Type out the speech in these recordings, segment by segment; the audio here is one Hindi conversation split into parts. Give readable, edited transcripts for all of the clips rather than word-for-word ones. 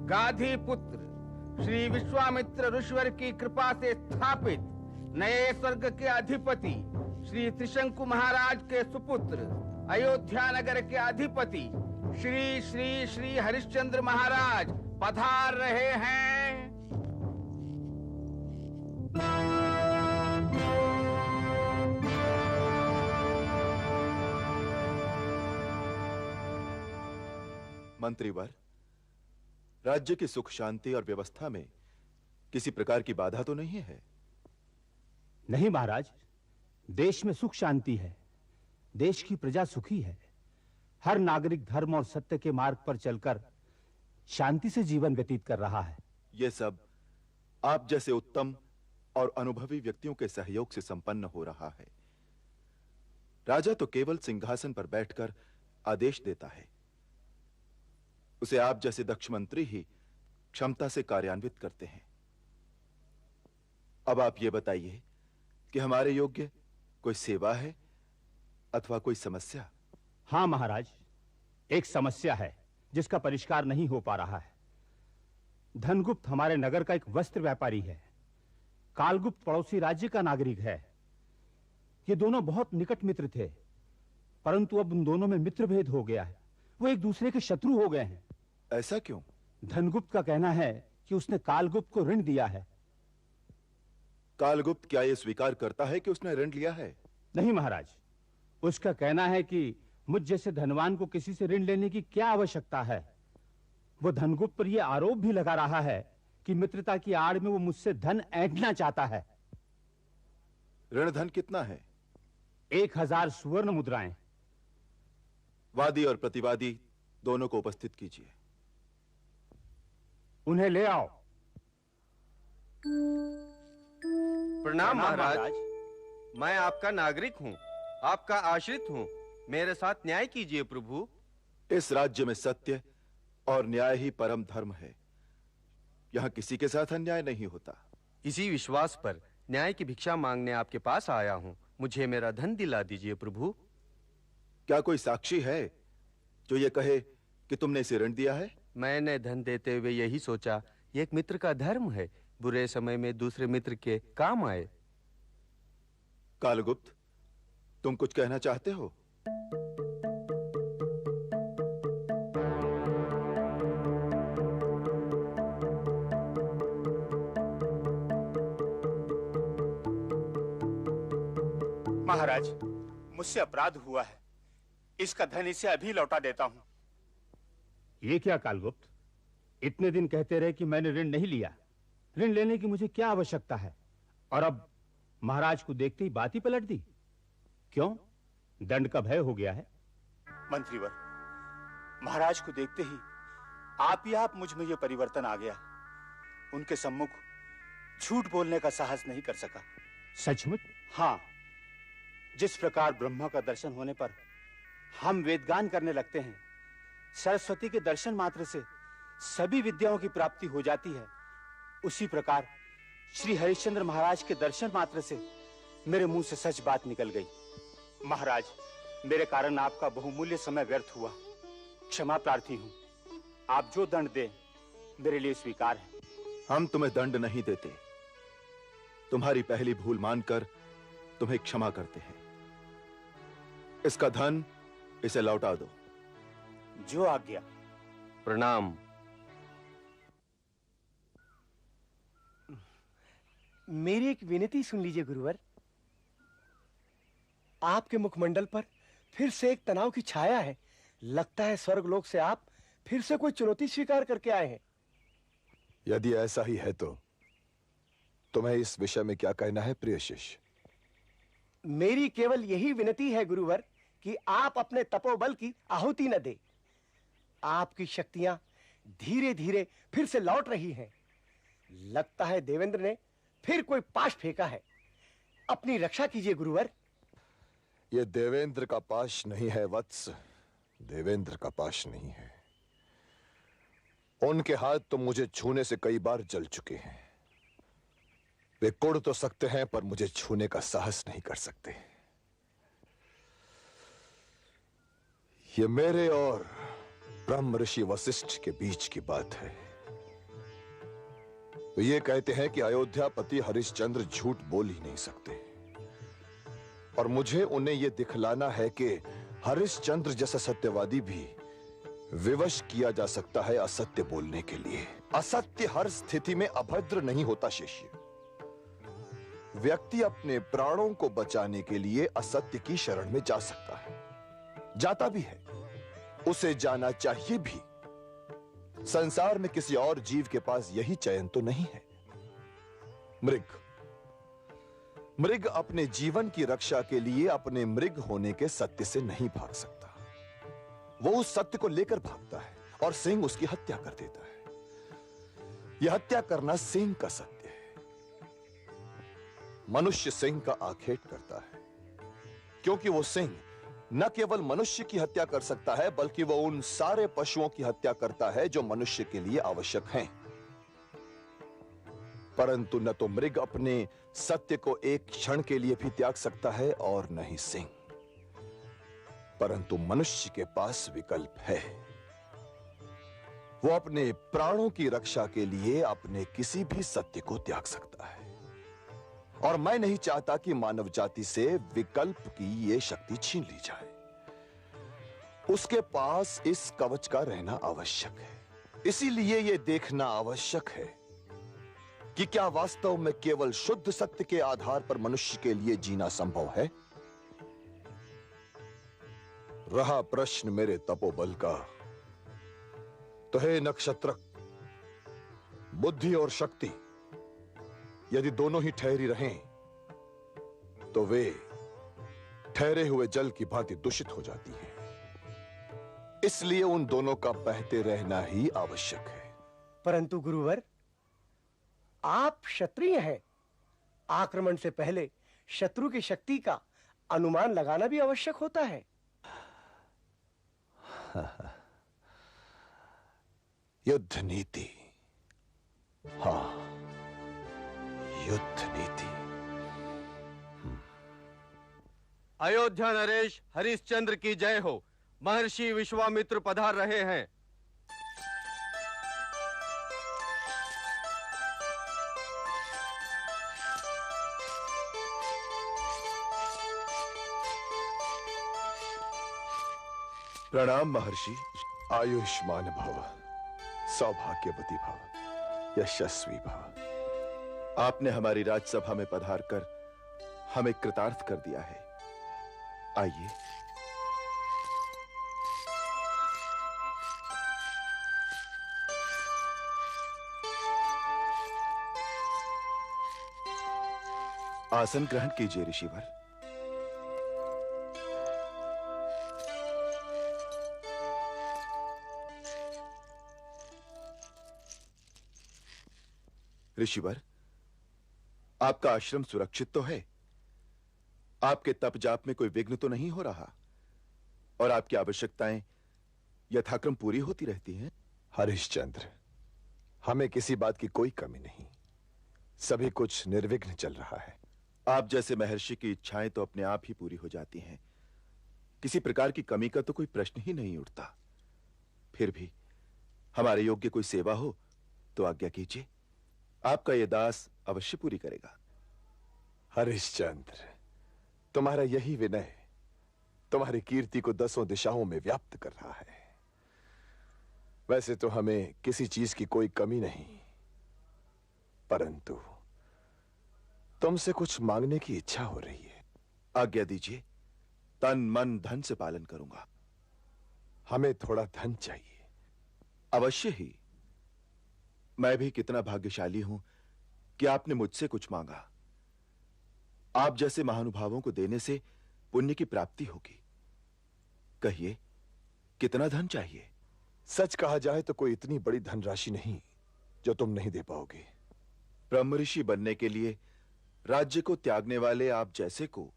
गाधी पुत्र श्री विश्वामित्र ऋषिवर की कृपा से स्थापित नए स्वर्ग के अधिपति श्री त्रिशंकु महाराज के सुपुत्र अयोध्या नगर के अधिपति श्री श्री श्री हरिश्चंद्र महाराज पधार रहे हैं। मंत्रीवर, राज्य की सुख शांति और व्यवस्था में किसी प्रकार की बाधा तो नहीं है? नहीं महाराज, देश में सुख शांति है, देश की प्रजा सुखी है। हर नागरिक धर्म और सत्य के मार्ग पर चलकर शांति से जीवन व्यतीत कर रहा है। यह सब आप जैसे उत्तम और अनुभवी व्यक्तियों के सहयोग से संपन्न हो रहा है। राजा तो केवल सिंहासन पर बैठकर आदेश देता है, उसे आप जैसे दक्ष मंत्री ही क्षमता से कार्यान्वित करते हैं। अब आप यह बताइए कि हमारे योग्य कोई सेवा है अथवा कोई समस्या? हां महाराज, एक समस्या है जिसका परिष्कार नहीं हो पा रहा है। धनगुप्त हमारे नगर का एक वस्त्र व्यापारी है, कालगुप्त पड़ोसी राज्य का नागरिक है। ये दोनों बहुत निकट मित्र थे, परंतु अब उन दोनों में मित्रभेद हो गया है। वो एक दूसरे के शत्रु हो गए हैं। ऐसा क्यों? धनगुप्त का कहना है कि उसने कालगुप्त को ऋण दिया है। कालगुप्त क्या यह स्वीकार करता है कि उसने ऋण लिया है? नहीं महाराज, उसका कहना है कि मुझ जैसे धनवान को किसी से ऋण लेने की क्या आवश्यकता है। वो धनगुप्त पर यह आरोप भी लगा रहा है कि मित्रता की आड़ में वो मुझसे धन ऐंठना चाहता है। ऋण धन कितना है? 1000 सुवर्ण मुद्राएं। वादी और प्रतिवादी दोनों को उपस्थित कीजिए। उन्हें ले आओ। प्रणाम महाराज। मैं आपका नागरिक हूं, आपका आश्रित हूं। मेरे साथ न्याय कीजिए प्रभु। इस राज्य में सत्य और न्याय ही परम धर्म है। यहां किसी के साथ अन्याय नहीं होता। इसी विश्वास पर न्याय की भिक्षा मांगने आपके पास आया हूं। मुझे मेरा धन दिला दीजिए प्रभु। क्या कोई साक्षी है जो ये कहे कि तुमने इसे ऋण दिया है? मैंने धन देते हुए यही सोचा, ये एक मित्र का धर्म है, बुरे समय में दूसरे मित्र के काम आए। कालगुप्त, तुम कुछ कहना चाहते हो? महाराज, मुझसे अपराध हुआ है, इसका धन इसे अभी लौटा देता हूं। ये क्या कालगुप्त, इतने दिन कहते रहे कि मैंने ऋण नहीं लिया, ऋण लेने की मुझे क्या आवश्यकता है, और अब महाराज को देखते ही बात ही पलट दी। क्यों? दंड का भय हो गया है? मंत्रीवर, महाराज को देखते ही आप मुझ में यह परिवर्तन आ गया। उनके सम्मुख झूठ बोलने का साहस नहीं कर सका। सचमुच? हाँ, जिस प्रकार ब्रह्मा का दर्शन होने पर हम वेदगान करने लगते हैं, सरस्वती के दर्शन मात्र से सभी विद्याओं की प्राप्ति हो जाती है, उसी प्रकार श्री हरिश्चंद्र महाराज के दर्शन मात्र से मेरे मुंह से सच बात निकल गई। महाराज, मेरे कारण आपका बहुमूल्य समय व्यर्थ हुआ, क्षमा प्रार्थी हूं। आप जो दंड दें मेरे लिए स्वीकार है। हम तुम्हें दंड नहीं देते, तुम्हारी पहली भूल मानकर तुम्हें क्षमा करते हैं। इसका धन इसे लौटा दो। जो आज्ञा। प्रणाम। मेरी एक विनती सुन लीजिए गुरुवर। आपके मुखमंडल पर फिर से एक तनाव की छाया है। लगता है स्वर्गलोक से आप फिर से कोई चुनौती स्वीकार करके आए हैं। यदि ऐसा ही है तो तुम्हें इस विषय में क्या कहना है प्रिय शिष्य? मेरी केवल यही विनती है गुरुवर कि आप अपने तपोबल की आहुति न दे। आपकी शक्तियां धीरे धीरे फिर से लौट रही हैं। लगता है देवेंद्र ने फिर कोई पाश फेंका है। अपनी रक्षा कीजिए गुरुवर। यह देवेंद्र का पाश नहीं है वत्स, देवेंद्र का पाश नहीं है। उनके हाथ तो मुझे छूने से कई बार जल चुके हैं। वे कुड़ तो सकते हैं पर मुझे छूने का साहस नहीं कर सकते। ये मेरे और ब्रह्म ऋषि वशिष्ठ के बीच की बात है। वे ये कहते हैं कि अयोध्यापति हरिश्चंद्र झूठ बोल ही नहीं सकते, और मुझे उन्हें यह दिखलाना है कि हरिश्चंद्र जैसा सत्यवादी भी विवश किया जा सकता है असत्य बोलने के लिए। असत्य हर स्थिति में अभद्र नहीं होता शिष्य। व्यक्ति अपने प्राणों को बचाने के लिए असत्य की शरण में जा सकता है, जाता भी है, उसे जाना चाहिए भी। संसार में किसी और जीव के पास यही चयन तो नहीं है। मृग अपने जीवन की रक्षा के लिए अपने मृग होने के सत्य से नहीं भाग सकता। वो उस सत्य को लेकर भागता है और सिंह उसकी हत्या कर देता है। यह हत्या करना सिंह का सत्य है। मनुष्य सिंह का आखेट करता है, क्योंकि वो सिंह न केवल मनुष्य की हत्या कर सकता है, बल्कि वो उन सारे पशुओं की हत्या करता है जो मनुष्य के लिए आवश्यक हैं। परंतु न तो मृग अपने सत्य को एक क्षण के लिए भी त्याग सकता है और न ही सिंह। परंतु मनुष्य के पास विकल्प है। वो अपने प्राणों की रक्षा के लिए अपने किसी भी सत्य को त्याग सकता है, और मैं नहीं चाहता कि मानव जाति से विकल्प की ये शक्ति छीन ली जाए। उसके पास इस कवच का रहना आवश्यक है। इसीलिए यह देखना आवश्यक है कि क्या वास्तव में केवल शुद्ध सत्य के आधार पर मनुष्य के लिए जीना संभव है। रहा प्रश्न मेरे तपोबल का, तो हे नक्षत्रक, बुद्धि और शक्ति यदि दोनों ही ठहरी रहें तो वे ठहरे हुए जल की भांति दूषित हो जाती हैं। इसलिए उन दोनों का बहते रहना ही आवश्यक है। परंतु गुरुवर, आप क्षत्रिय हैं। आक्रमण से पहले शत्रु की शक्ति का अनुमान लगाना भी आवश्यक होता है। युद्ध नीति, हाँ, युद्ध नीति। अयोध्या नरेश हरिश्चंद्र की जय हो। महर्षि विश्वामित्र पधार रहे हैं। प्रणाम महर्षि। आयुष्मान भव, सौभाग्यवती भव, यशस्वी भव। आपने हमारी राजसभा में पधारकर हमें कृतार्थ कर दिया है। आइए। आसन ग्रहण कीजिए ऋषिवर। ऋषिवर, आपका आश्रम सुरक्षित तो है? आपके तप जाप में कोई विघ्न तो नहीं हो रहा? और आपकी आवश्यकताएं यथाक्रम पूरी होती रहती हैं? हरिश्चंद्र, हमें किसी बात की कोई कमी नहीं। सभी कुछ निर्विघ्न चल रहा है। आप जैसे महर्षि की इच्छाएं तो अपने आप ही पूरी हो जाती हैं। किसी प्रकार की कमी का तो कोई प्रश्न ही नहीं उठता। फिर भी हमारे योग्य कोई सेवा हो तो आज्ञा कीजिए। आपका यह दास अवश्य पूरी करेगा। हरिश्चंद्र, तुम्हारा यही विनय तुम्हारी कीर्ति को 10 दिशाओं में व्याप्त कर रहा है। वैसे तो हमें किसी चीज की कोई कमी नहीं, परंतु तुमसे कुछ मांगने की इच्छा हो रही है। आज्ञा दीजिए, तन मन धन से पालन करूंगा। हमें थोड़ा धन चाहिए। अवश्य ही। मैं भी कितना भाग्यशाली हूं कि आपने मुझसे कुछ मांगा। आप जैसे महानुभावों को देने से पुण्य की प्राप्ति होगी। कहिए, कितना धन चाहिए? सच कहा जाए तो कोई इतनी बड़ी धनराशि नहीं जो तुम नहीं दे पाओगे। ब्रह्म ऋषि बनने के लिए राज्य को त्यागने वाले आप जैसे को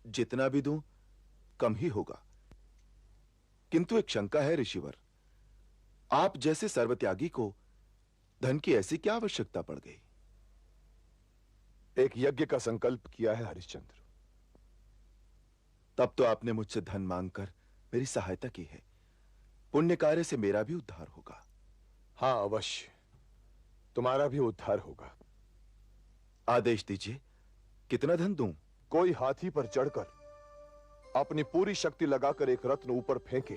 जितना भी दूं कम ही होगा। किंतु एक शंका है ऋषिवर, आप जैसे सर्वत्यागी को धन की ऐसी क्या आवश्यकता पड़ गई? एक यज्ञ का संकल्प किया है हरिश्चंद्र। तब तो आपने मुझसे धन मांगकर मेरी सहायता की है। पुण्य कार्य से मेरा भी उद्धार होगा। हां, अवश्य। तुम्हारा भी उद्धार होगा। आदेश दीजिए, कितना धन दूं? कोई हाथी पर चढ़कर अपनी पूरी शक्ति लगाकर एक रत्न ऊपर फेंके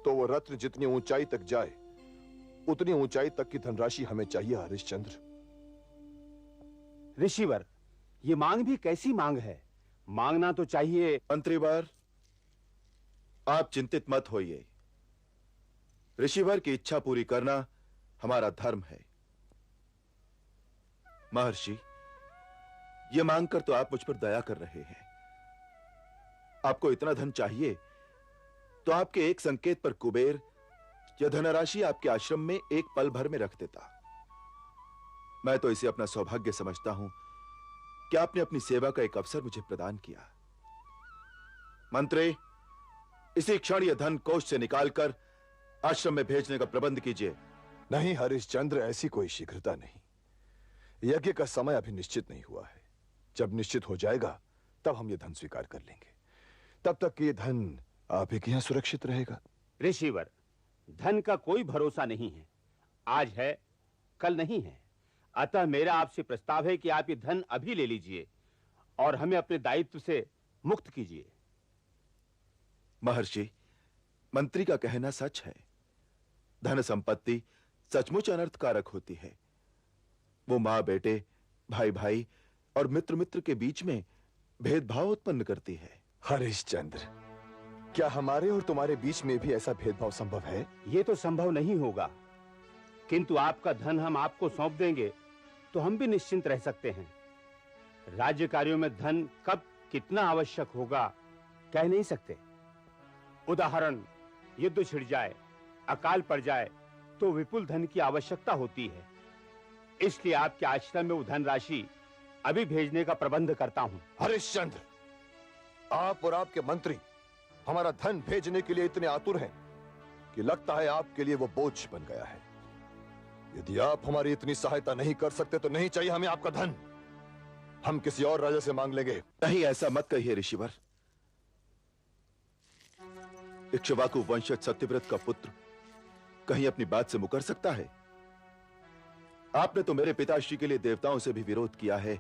तो वो रत्न जितनी ऊंचाई तक जाए उतनी ऊंचाई तक की धनराशि हमें चाहिए हरिश्चंद्र। ऋषिवर, ये मांग भी कैसी मांग है? मांगना तो चाहिए। मंत्रीवर, आप चिंतित मत होइए। ऋषिवर की इच्छा पूरी करना हमारा धर्म है। महर्षि, यह मांगकर तो आप मुझ पर दया कर रहे हैं। आपको इतना धन चाहिए तो आपके एक संकेत पर कुबेर यह धनराशि आपके आश्रम में एक पल भर में रख देता। मैं तो इसे अपना सौभाग्य समझता हूं कि आपने अपनी सेवा का एक अवसर मुझे प्रदान किया। मंत्री, इसी क्षण यह धन कोष से निकालकर आश्रम में भेजने का प्रबंध कीजिए। नहीं हरिश्चंद्र, ऐसी कोई शीघ्रता नहीं। यज्ञ का समय अभी निश्चित नहीं हुआ है। जब निश्चित हो जाएगा तब हम यह धन स्वीकार कर लेंगे। तब तक ये धन आप ही के यहां सुरक्षित रहेगा। ऋषिवर, धन का कोई भरोसा नहीं है। आज है, कल नहीं है। अतः मेरा आपसे प्रस्ताव है कि आप ये धन अभी ले लीजिए और हमें अपने दायित्व से मुक्त कीजिए। महर्षि, मंत्री का कहना सच है। धन संपत्ति सचमुच अनर्थकारक होती है। वो मां बेटे, भाई भाई और मित्र मित्र के बीच में भेदभाव उत्पन्न करती है। हरिश्चंद्र, क्या हमारे और तुम्हारे बीच में भी ऐसा भेदभाव संभव है? ये तो संभव नहीं होगा, किंतु आपका धन हम आपको सौंप देंगे तो हम भी निश्चिंत रह सकते हैं। राज्य कार्यों में धन कब कितना आवश्यक होगा कह नहीं सकते। उदाहरण, युद्ध छिड़ जाए, अकाल पड़ जाए तो विपुल धन की आवश्यकता होती है। इसलिए आपके आश्रम में वो धनराशि अभी भेजने का प्रबंध करता हूं। हरिश्चंद्र, आप और आपके मंत्री हमारा धन भेजने के लिए इतने आतुर हैं कि लगता है आपके लिए वो बोझ बन गया है। यदि आप हमारी इतनी सहायता नहीं कर सकते तो नहीं चाहिए हमें आपका धन। हम किसी और राजा से मांग लेंगे। नहीं, ऐसा मत कहिए ऋषिवर। इक्ष्वाकु वंशज सत्यव्रत का पुत्र कहीं अपनी बात से मुकर सकता है? आपने तो मेरे पिताश्री के लिए देवताओं से भी विरोध किया है,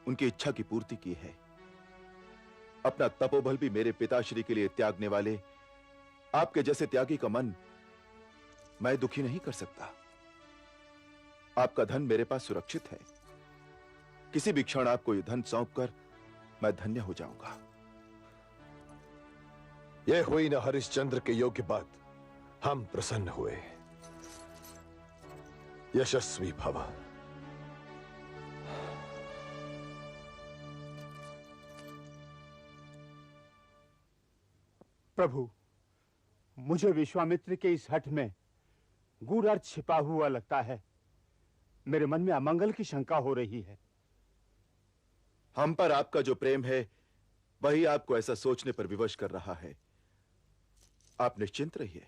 उनकी इच्छा की पूर्ति की है। अपना तपोबल भी मेरे पिताश्री के लिए त्यागने वाले आपके जैसे त्यागी का मन मैं दुखी नहीं कर सकता। आपका धन मेरे पास सुरक्षित है। किसी भी क्षण आपको यह धन सौंपकर मैं धन्य हो जाऊंगा। यह हुई ना हरिश्चंद्र के योग्य बात। हम प्रसन्न हुए। यशस्वी भव। प्रभु, मुझे विश्वामित्र के इस हठ में गूढ़ अर्थ छिपा हुआ लगता है। मेरे मन में अमंगल की शंका हो रही है। हम पर आपका जो प्रेम है वही आपको ऐसा सोचने पर विवश कर रहा है। आप निश्चिंत रहिए।